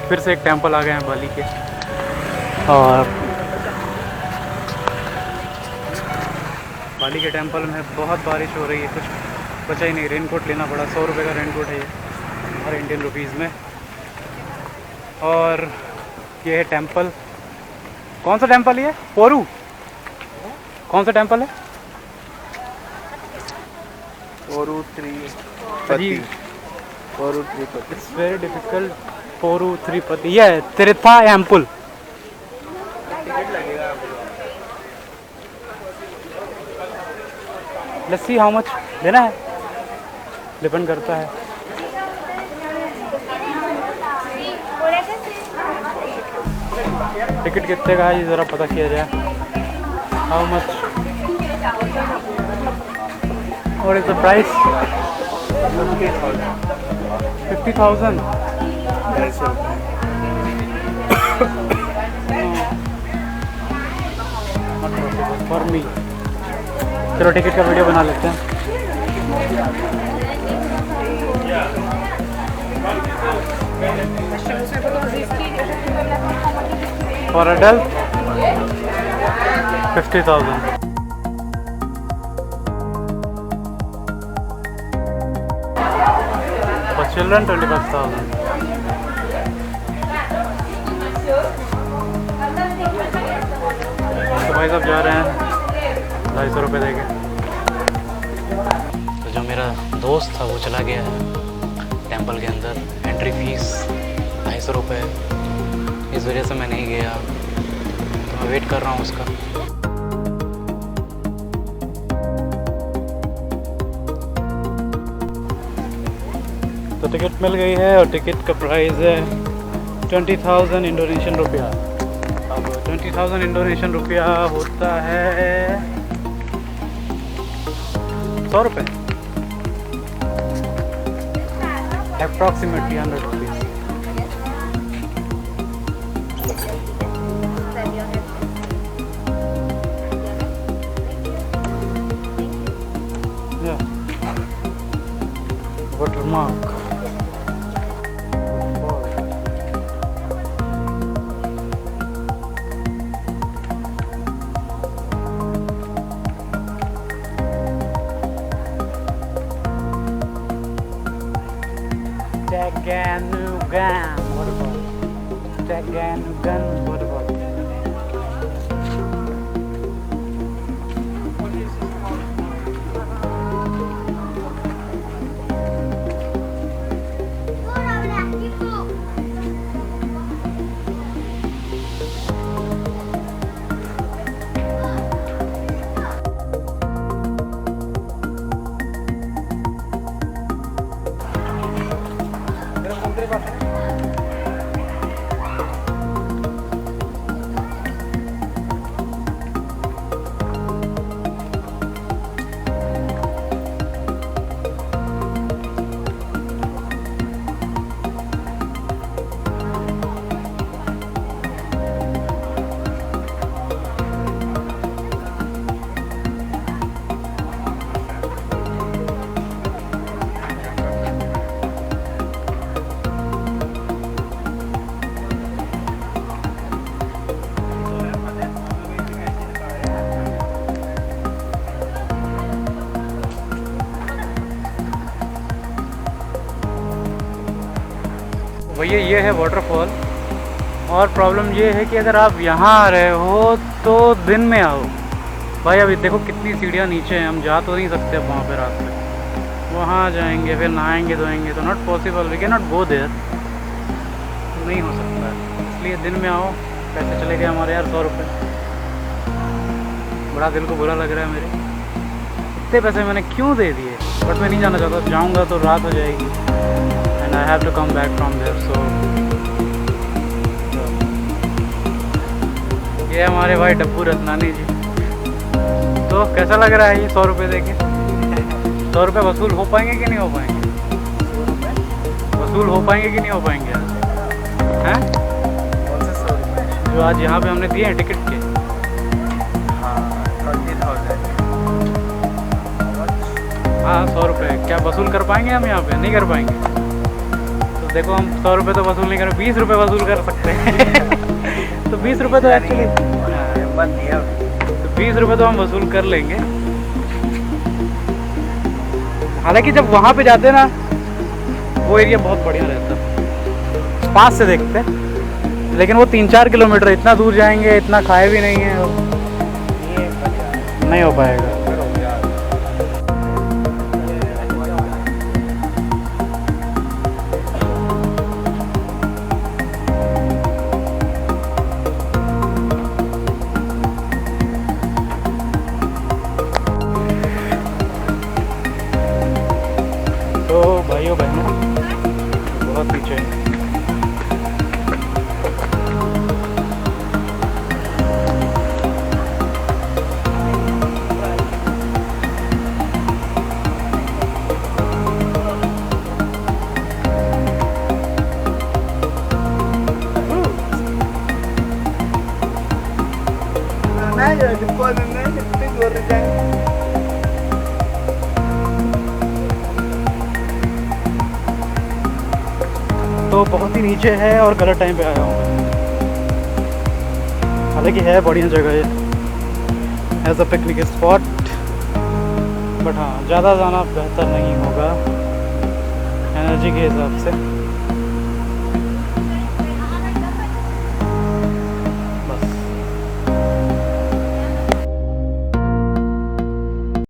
फिर से एक टेंपल आ गए हैं बाली के। और बाली के टेंपल में बहुत बारिश हो रही है, कुछ बचा ही नहीं। रेनकोट लेना पड़ा, 100 रुपये का रेनकोट है ये हमारे इंडियन रुपीज़ में। और ये है टेंपल। कौन सा टेंपल ये? पोरू? कौन सा टेंपल है? Poru Tirupati. Poru Tirupati. It's very difficult. Poru Tirupati. ये है तिरुथा एम्पल। टिकट लगेगा। लस्सी हाउ मच देना है? डिपेंड करता है। टिकट कितने का है ये ज़रा पता किया जाए। How much? What is the price? 50,000। For me. चलो टिकट का वीडियो बना लेते हैं। For adult 50,000। For children 25,000। तो भाई साहब जा रहे हैं 250 रुपये देके। तो जो मेरा दोस्त था वो चला गया है टेंपल के अंदर। एंट्री फीस 250 रुपये, इस वजह से मैं नहीं गया। तो मैं वेट कर रहा हूँ उसका। तो टिकट मिल गई है और टिकट का प्राइस है 20,000 इंडोनेशियन रुपया। अब 20,000 इंडोनेशियन रुपया होता है 100 रुपये, approximately 100 rupees. Watermark. Tegenungan Waterfall. Tegenungan Waterfall. भैया ये है वाटरफॉल। और प्रॉब्लम ये है कि अगर आप यहाँ आ रहे हो तो दिन में आओ। भाई अभी देखो कितनी सीढ़ियाँ नीचे हैं, हम जा तो नहीं सकते अब वहाँ पे रात में। वहाँ जाएंगे फिर नहाएंगे धोएंगे तो not possible, we can not go there, नहीं हो सकता है। इसलिए दिन में आओ। पैसे चले गए हमारे यार 100 रुपये। बड़ा दिल को बुरा लग रहा है मेरे, इतने पैसे मैंने क्यों दे दिए। बट मैं नहीं जाना चाहता, जाऊँगा तो रात हो जाएगी and I have to come back from there. So ये हमारे भाई डब्बू रत्नानी जी। तो कैसा लग रहा है ये 100 रुपये देके? 100 रुपये वसूल हो पाएंगे कि नहीं हो पाएंगे? वसूल हो पाएंगे कि नहीं हो पाएंगे? हैं? जो आज यहाँ पे हमने दिए हैं टिकट के। हाँ 100 रुपये क्या वसूल कर पाएंगे हम यहाँ पे? नहीं कर पाएंगे। तो देखो हम 100 रुपये तो वसूल नहीं कर रहे, 20 रुपये वसूल कर सकते हैं। तो 20 रुपये तो एक्चुअली मत दिया। तो 20 रुपये तो हम वसूल कर लेंगे। हालांकि जब वहाँ पे जाते हैं ना, वो एरिया बहुत बढ़िया रहता है, पास से देखते हैं। लेकिन वो 3-4 किलोमीटर, इतना दूर जाएंगे, इतना खाए भी नहीं है, नहीं हो पाएगा। तो भाइयों बहनों, बहुत पीछे है। तो बहुत ही नीचे है और गलत टाइम पे आया हूँ। हालांकि है बढ़िया जगह है as a picnic spot, but हाँ ज़्यादा जाना बेहतर नहीं होगा एनर्जी के हिसाब से।